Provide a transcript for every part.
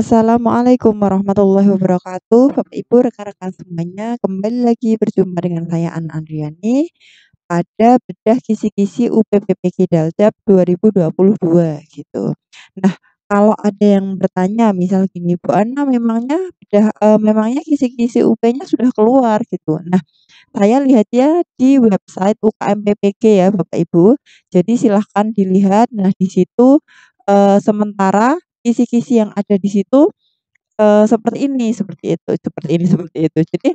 Assalamualaikum warahmatullahi wabarakatuh. Bapak Ibu, rekan-rekan semuanya, kembali lagi berjumpa dengan saya Andriani pada bedah kisi-kisi UPPPG Daljab 2022 gitu. Nah, kalau ada yang bertanya misal gini, "Bu Ana memangnya kisi-kisi UP-nya sudah keluar?" gitu. Nah, saya lihatnya di website UKM PPG ya Bapak Ibu. Jadi silahkan dilihat. Nah, di situ, sementara kisi-kisi yang ada di situ seperti ini, seperti itu, seperti ini, seperti itu. Jadi,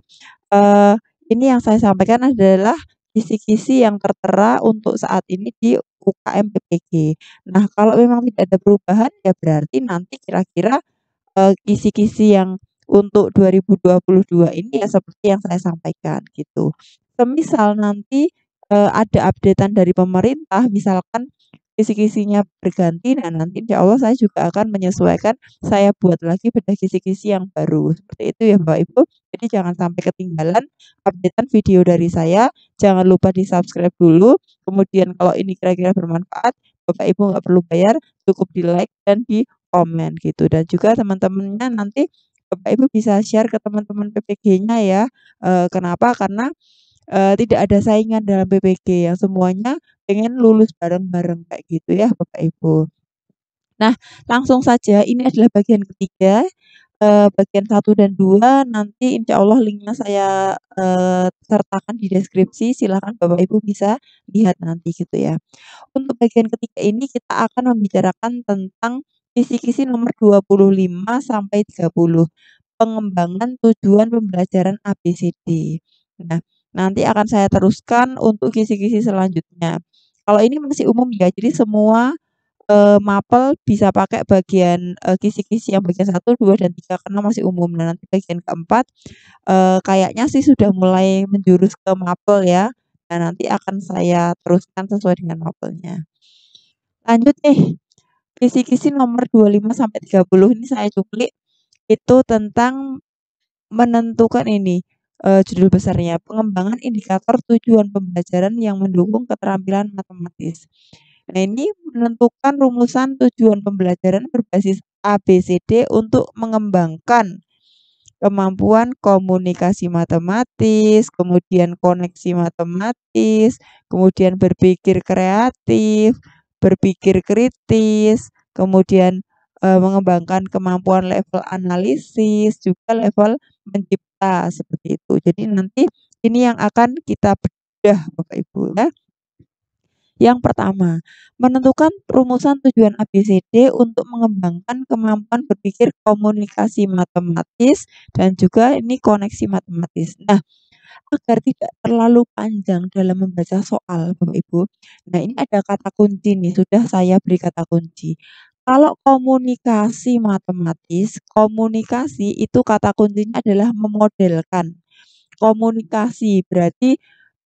eee, ini yang saya sampaikan adalah kisi-kisi yang tertera untuk saat ini di UKM PPG. Nah, kalau memang tidak ada perubahan, ya berarti nanti kira-kira, kisi-kisi yang untuk 2022 ini ya seperti yang saya sampaikan, gitu. Semisal nanti, ada update-an dari pemerintah, misalkan kisi-kisinya berganti, nah nanti insya Allah saya juga akan menyesuaikan, saya buat lagi bedah kisi-kisi yang baru. Seperti itu ya Bapak Ibu. Jadi jangan sampai ketinggalan update-an video dari saya. Jangan lupa di-subscribe dulu. Kemudian kalau ini kira-kira bermanfaat, Bapak Ibu nggak perlu bayar, cukup di-like dan di-komen gitu. Dan juga teman-temannya nanti Bapak Ibu bisa share ke teman-teman PPG-nya ya. Kenapa? Karena tidak ada saingan dalam PPG yang semuanya pengen lulus bareng-bareng kayak gitu ya Bapak Ibu. Nah, langsung saja ini adalah bagian ketiga, bagian 1 dan 2 nanti insya Allah linknya saya, sertakan di deskripsi, silakan Bapak Ibu bisa lihat nanti gitu ya. Untuk bagian ketiga ini kita akan membicarakan tentang kisi-kisi nomor 25 sampai 30, pengembangan tujuan pembelajaran ABCD. Nah, nanti akan saya teruskan untuk kisi-kisi selanjutnya. Kalau ini masih umum ya, jadi semua, mapel bisa pakai bagian, kisi-kisi yang bagian 1, 2, dan 3 karena masih umum. Nah, nanti bagian keempat, kayaknya sih sudah mulai menjurus ke mapel ya. Nah, nanti akan saya teruskan sesuai dengan mapelnya. Lanjut nih, kisi-kisi nomor 25 sampai 30 ini saya cuplik, itu tentang menentukan ini, judul besarnya, pengembangan indikator tujuan pembelajaran yang mendukung keterampilan matematis. Nah, ini menentukan rumusan tujuan pembelajaran berbasis ABCD untuk mengembangkan kemampuan komunikasi matematis, kemudian koneksi matematis, kemudian berpikir kreatif, berpikir kritis, kemudian, mengembangkan kemampuan level analisis, juga level mencipta, seperti itu. Jadi nanti ini yang akan kita bedah Bapak Ibu ya. Yang pertama, menentukan rumusan tujuan ABCD untuk mengembangkan kemampuan berpikir komunikasi matematis dan juga ini koneksi matematis. Nah, agar tidak terlalu panjang dalam membaca soal, Bapak Ibu. Nah, ini ada kata kunci nih, sudah saya beri kata kunci. Kalau komunikasi matematis, komunikasi itu kata kuncinya adalah memodelkan. Komunikasi berarti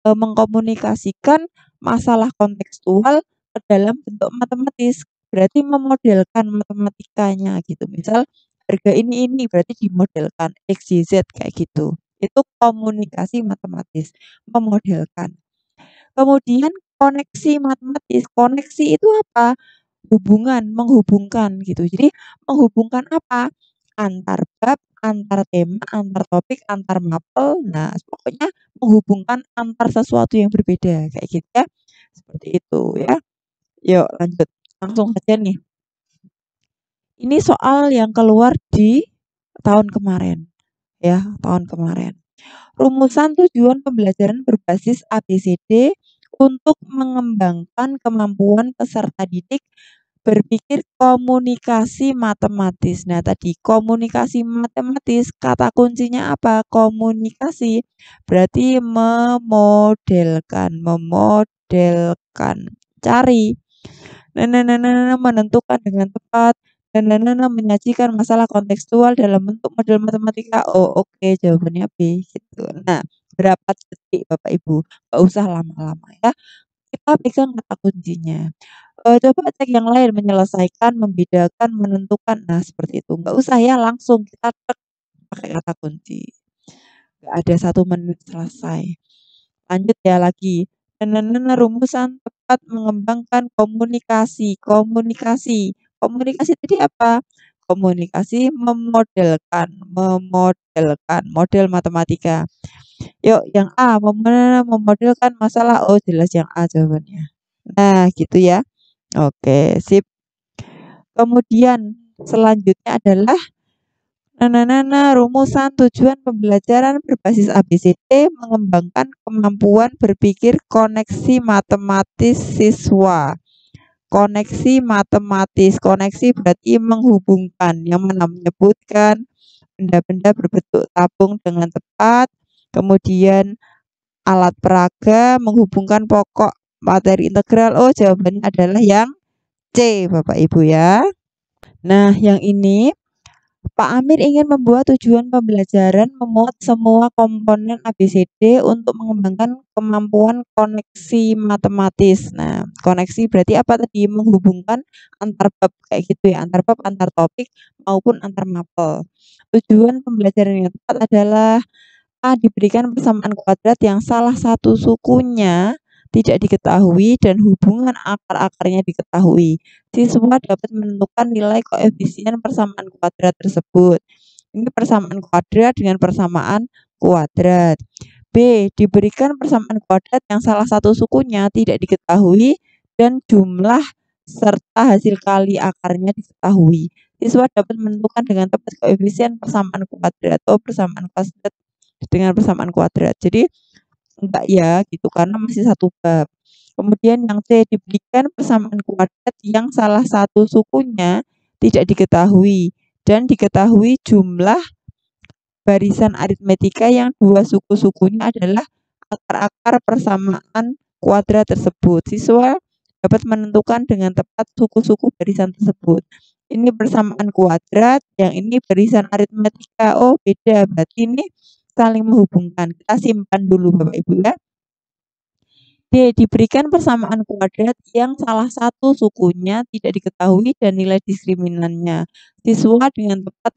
mengkomunikasikan masalah kontekstual ke dalam bentuk matematis, berarti memodelkan matematikanya gitu. Misal harga ini berarti dimodelkan X, Y, Z kayak gitu. Itu komunikasi matematis, memodelkan. Kemudian koneksi matematis, koneksi itu apa? Hubungan, menghubungkan gitu. Jadi menghubungkan apa? Antar bab, antar tema, antar topik, antar mapel. Nah, pokoknya menghubungkan antar sesuatu yang berbeda kayak gitu ya. Seperti itu ya. Yuk lanjut. Langsung saja nih. Ini soal yang keluar di tahun kemarin ya, tahun kemarin. Rumusan tujuan pembelajaran berbasis ABCD untuk mengembangkan kemampuan peserta didik berpikir komunikasi matematis. Nah, tadi komunikasi matematis, kata kuncinya apa? Komunikasi. Berarti memodelkan, memodelkan. Cari. Menentukan dengan tepat. Menyajikan masalah kontekstual dalam bentuk model matematika. Oh, oke, jawabannya B gitu. Nah, berapa detik Bapak Ibu? Nggak usah lama-lama ya. Kita pegang kata kuncinya. Coba cek yang lain, menyelesaikan, membedakan, menentukan. Nah, seperti itu. Nggak usah ya, langsung kita tek pakai kata kunci. Nggak ada 1 menit selesai. Lanjut ya lagi. Rumusan tepat mengembangkan komunikasi. Komunikasi. Komunikasi tadi apa? komunikasi memodelkan model matematika. Yuk yang A, memodelkan masalah. Oh, jelas yang A jawabannya. Nah, gitu ya. Oke, sip. Kemudian selanjutnya adalah rumusan tujuan pembelajaran berbasis ABCD mengembangkan kemampuan berpikir koneksi matematis siswa. Koneksi matematis, koneksi berarti menghubungkan, yang mana menyebutkan benda-benda berbentuk tabung dengan tepat, kemudian alat peraga, menghubungkan pokok materi integral. Oh, jawabannya adalah yang C, Bapak Ibu ya. Nah, yang ini Pak Amir ingin membuat tujuan pembelajaran memuat semua komponen ABCD untuk mengembangkan kemampuan koneksi matematis. Nah, koneksi berarti apa tadi? Menghubungkan antar bab kayak gitu ya, antar bab, antar topik maupun antar mapel. Tujuan pembelajaran yang tepat adalah A. Diberikan persamaan kuadrat yang salah satu sukunya tidak diketahui dan hubungan akar-akarnya diketahui. Siswa dapat menentukan nilai koefisien persamaan kuadrat tersebut. Ini persamaan kuadrat dengan persamaan kuadrat. B. Diberikan persamaan kuadrat yang salah satu sukunya tidak diketahui dan jumlah serta hasil kali akarnya diketahui. Siswa dapat menentukan dengan tepat koefisien persamaan kuadrat atau persamaan kuadrat dengan persamaan kuadrat. Jadi enggak ya gitu karena masih satu bab. Kemudian yang C, diberikan persamaan kuadrat yang salah satu sukunya tidak diketahui dan diketahui jumlah barisan aritmetika yang dua suku-sukunya adalah akar-akar persamaan kuadrat tersebut. Siswa dapat menentukan dengan tepat suku-suku barisan tersebut. Ini persamaan kuadrat, yang ini barisan aritmetika. Oh, beda. Berarti ini saling menghubungkan. Kita simpan dulu Bapak Ibu ya. D. Diberikan persamaan kuadrat yang salah satu sukunya tidak diketahui dan nilai diskriminannya. Siswa dengan tepat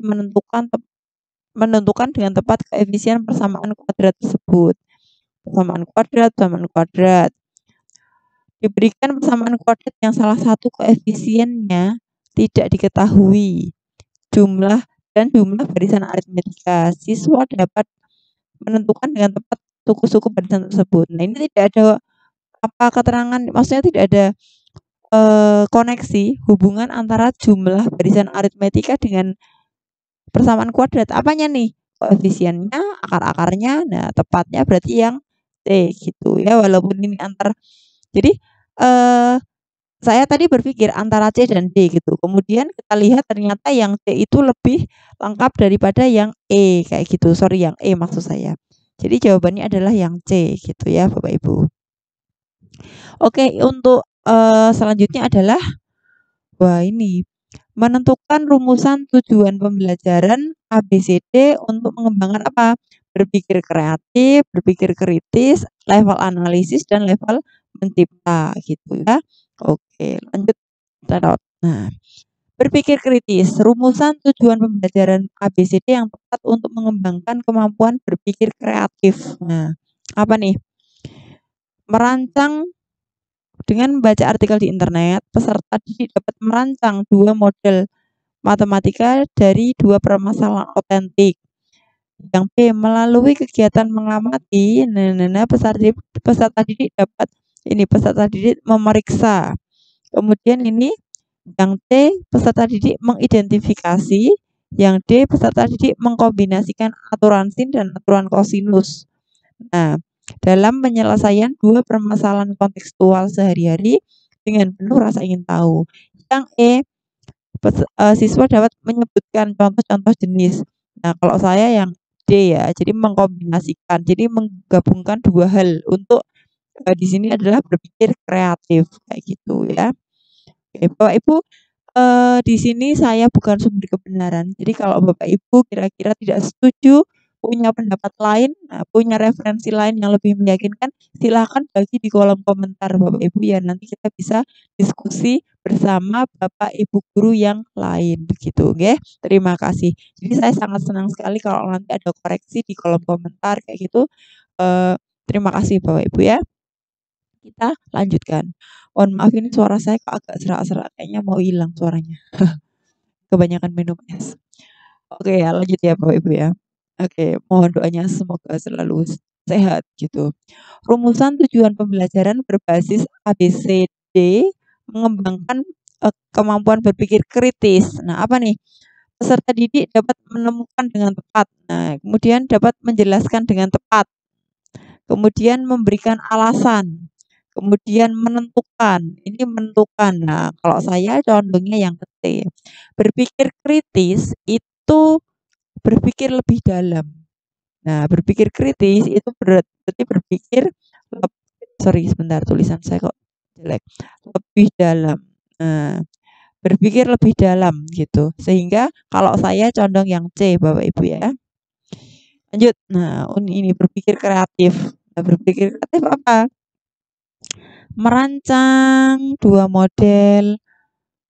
menentukan dengan tepat koefisien persamaan kuadrat tersebut. Persamaan kuadrat. Diberikan persamaan kuadrat yang salah satu koefisiennya tidak diketahui jumlah barisan aritmetika. Siswa dapat menentukan dengan tepat suku-suku barisan tersebut. Nah, ini tidak ada apa keterangan, maksudnya tidak ada koneksi hubungan antara jumlah barisan aritmetika dengan persamaan kuadrat. Apanya nih? Koefisiennya, akar-akarnya. Nah, tepatnya berarti yang C gitu ya, walaupun ini jadi saya tadi berpikir antara C dan D gitu. Kemudian kita lihat ternyata yang C itu lebih lengkap daripada yang E kayak gitu. Sorry, yang E maksud saya. Jadi jawabannya adalah yang C gitu ya, Bapak Ibu. Oke, untuk selanjutnya adalah ini menentukan rumusan tujuan pembelajaran ABCD untuk mengembangkan apa? Berpikir kreatif, berpikir kritis, level analisis dan level mencipta gitu ya. Oke, lanjut. Nah, berpikir kritis, rumusan tujuan pembelajaran ABCD yang tepat untuk mengembangkan kemampuan berpikir kreatif. Nah, apa nih? Merancang dengan membaca artikel di internet, peserta didik dapat merancang dua model matematika dari dua permasalahan otentik. Yang B, melalui kegiatan mengamati, peserta didik dapat peserta didik memeriksa. Kemudian ini yang C, peserta didik mengidentifikasi. Yang D, peserta didik mengkombinasikan aturan sin dan aturan kosinus. Nah, dalam penyelesaian dua permasalahan kontekstual sehari-hari dengan penuh rasa ingin tahu. Yang E, siswa dapat menyebutkan contoh-contoh jenis. Nah, kalau saya yang D ya, jadi mengkombinasikan, jadi menggabungkan dua hal untuk di sini adalah berpikir kreatif kayak gitu ya. Oke, Bapak Ibu, di sini saya bukan sumber kebenaran. Jadi kalau Bapak Ibu kira-kira tidak setuju, punya pendapat lain, punya referensi lain yang lebih meyakinkan, silakan bagi di kolom komentar Bapak Ibu ya. Nanti kita bisa diskusi bersama Bapak Ibu guru yang lain begitu, oke? Terima kasih. Jadi saya sangat senang sekali kalau nanti ada koreksi di kolom komentar kayak gitu. Terima kasih Bapak Ibu ya. Kita lanjutkan. Mohon maaf ini suara saya kok agak serak-serak, kayaknya mau hilang suaranya. kebanyakan minum es. Oke ya, lanjut ya Bapak Ibu ya. Oke, mohon doanya semoga selalu sehat gitu. Rumusan tujuan pembelajaran berbasis ABCD mengembangkan kemampuan berpikir kritis. Nah, apa nih? Peserta didik dapat menemukan dengan tepat. Nah, kemudian dapat menjelaskan dengan tepat. Kemudian memberikan alasan. Kemudian menentukan. Ini menentukan. Nah, kalau saya condongnya yang ketiga. Berpikir kritis itu berpikir lebih dalam. Nah, berpikir kritis itu berarti berpikir sorry sebentar tulisan saya kok jelek. Lebih dalam. Nah, berpikir lebih dalam gitu. Sehingga kalau saya condong yang C Bapak Ibu ya. Lanjut. Nah, ini berpikir kreatif. Nah, berpikir kreatif apa? Merancang dua model,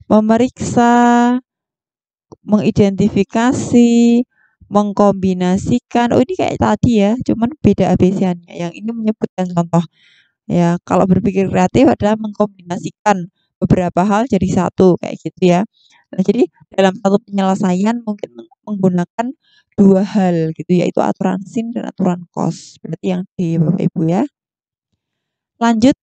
memeriksa, mengidentifikasi, mengkombinasikan. Oh, ini kayak tadi ya, cuman beda ABC-nya. Yang ini menyebutkan contoh. Ya, kalau berpikir kreatif adalah mengkombinasikan beberapa hal jadi satu kayak gitu ya. Nah, jadi dalam satu penyelesaian mungkin menggunakan dua hal gitu yaitu aturan sin dan aturan cos. Berarti yang di Bapak Ibu ya. Lanjut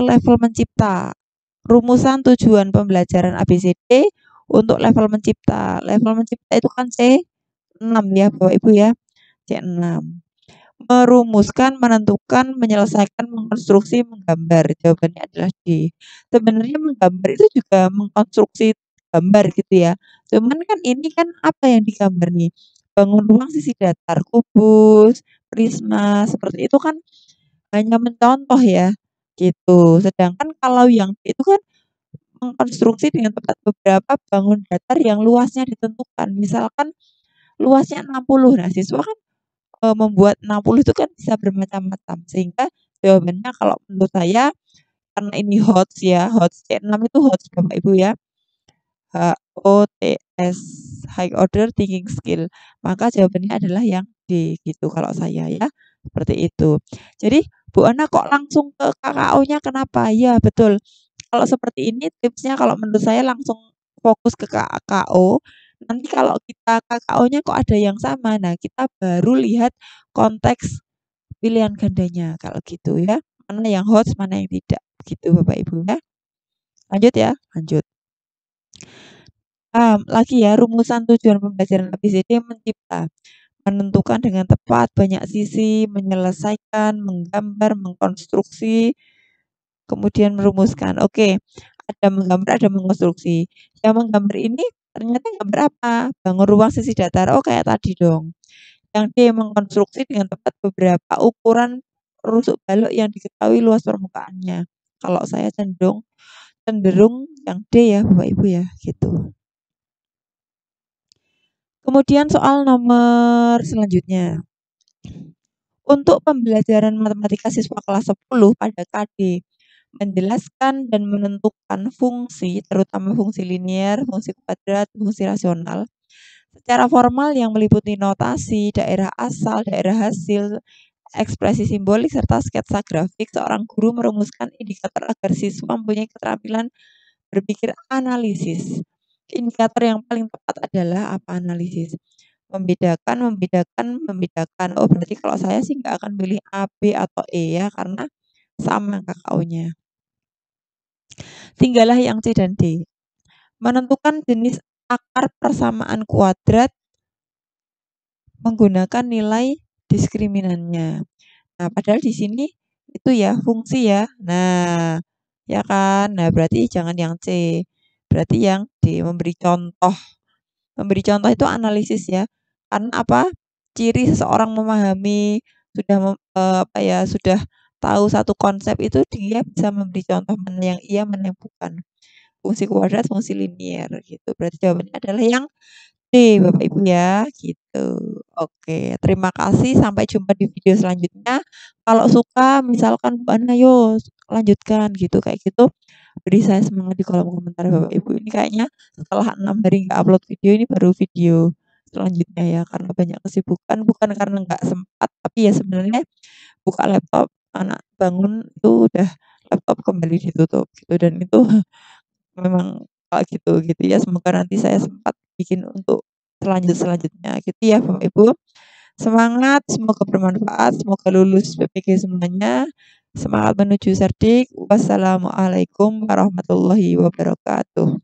level mencipta. Rumusan tujuan pembelajaran ABCD untuk level mencipta. Level mencipta itu kan C6 ya Bapak Ibu ya. C6. Merumuskan, menentukan, menyelesaikan, mengkonstruksi, menggambar. Jawabannya adalah D. Sebenarnya menggambar itu juga mengkonstruksi gambar gitu ya. Cuman kan ini kan apa yang digambar nih? Bangun ruang sisi datar, kubus, prisma, seperti itu kan hanya mencontoh ya, gitu. Sedangkan kalau yang D itu kan mengkonstruksi dengan tepat beberapa bangun datar yang luasnya ditentukan. Misalkan luasnya 60. Nah, siswa kan membuat 60 itu kan bisa bermacam-macam. Sehingga jawabannya kalau menurut saya karena ini HOTS ya, HOTS C6 itu HOTS Bapak Ibu ya. HOTS High Order Thinking Skill. Maka jawabannya adalah yang D gitu kalau saya ya. Seperti itu. Jadi Bu Ana kok langsung ke KKO-nya kenapa? Ya betul. Kalau seperti ini tipsnya kalau menurut saya langsung fokus ke KKO. Nanti kalau kita KKO-nya kok ada yang sama, nah kita baru lihat konteks pilihan gandanya kalau gitu ya. Mana yang HOTS, mana yang tidak. Gitu Bapak Ibu ya. Lanjut ya, lanjut. Lagi ya, rumusan tujuan pembelajaran ABCD mencipta, menentukan dengan tepat, banyak sisi, menyelesaikan, menggambar, mengkonstruksi, kemudian merumuskan. Oke, ada menggambar, ada mengkonstruksi. Yang menggambar ini ternyata gambar apa? Bangun ruang sisi datar. Oh, kayak tadi dong. Yang D mengkonstruksi dengan tepat beberapa ukuran rusuk balok yang diketahui luas permukaannya. Kalau saya cenderung yang D ya, Bapak Ibu ya, gitu. Kemudian soal nomor selanjutnya. Untuk pembelajaran matematika siswa kelas 10 pada KD, menjelaskan dan menentukan fungsi, terutama fungsi linier, fungsi kuadrat, fungsi rasional, secara formal yang meliputi notasi, daerah asal, daerah hasil, ekspresi simbolik, serta sketsa grafik. Seorang guru merumuskan indikator agar siswa mempunyai keterampilan berpikir analisis. Indikator yang paling tepat adalah apa analisis? Membedakan. Oh, berarti kalau saya sih nggak akan pilih A, B, atau E ya, karena sama KKO-nya. Tinggallah yang C dan D. Menentukan jenis akar persamaan kuadrat menggunakan nilai diskriminannya. Nah, padahal di sini itu ya fungsi ya. Nah, ya kan? Nah, berarti jangan yang C. Berarti yang D, memberi contoh. Memberi contoh itu analisis ya. Karena apa? Ciri seseorang memahami sudah tahu satu konsep itu dia bisa memberi contoh mana yang iya, mana yang bukan. Fungsi kuadrat, fungsi linier gitu. Berarti jawabannya adalah yang D, Bapak Ibu ya, gitu. Oke, terima kasih. Sampai jumpa di video selanjutnya. Kalau suka, misalkan Bu Ana, yo lanjutkan gitu, kayak gitu. Beri saya semangat di kolom komentar Bapak Ibu. Ini kayaknya setelah 6 hari nggak upload video, ini baru video selanjutnya ya, karena banyak kesibukan, bukan karena nggak sempat, tapi ya sebenarnya buka laptop, anak bangun itu udah laptop kembali ditutup gitu, dan itu memang gitu gitu ya. Semoga nanti saya sempat bikin untuk selanjutnya gitu ya Bapak Ibu. Semangat, semoga bermanfaat, semoga lulus PPG semuanya. Semangat menuju cerdik. Wassalamualaikum warahmatullahi wabarakatuh.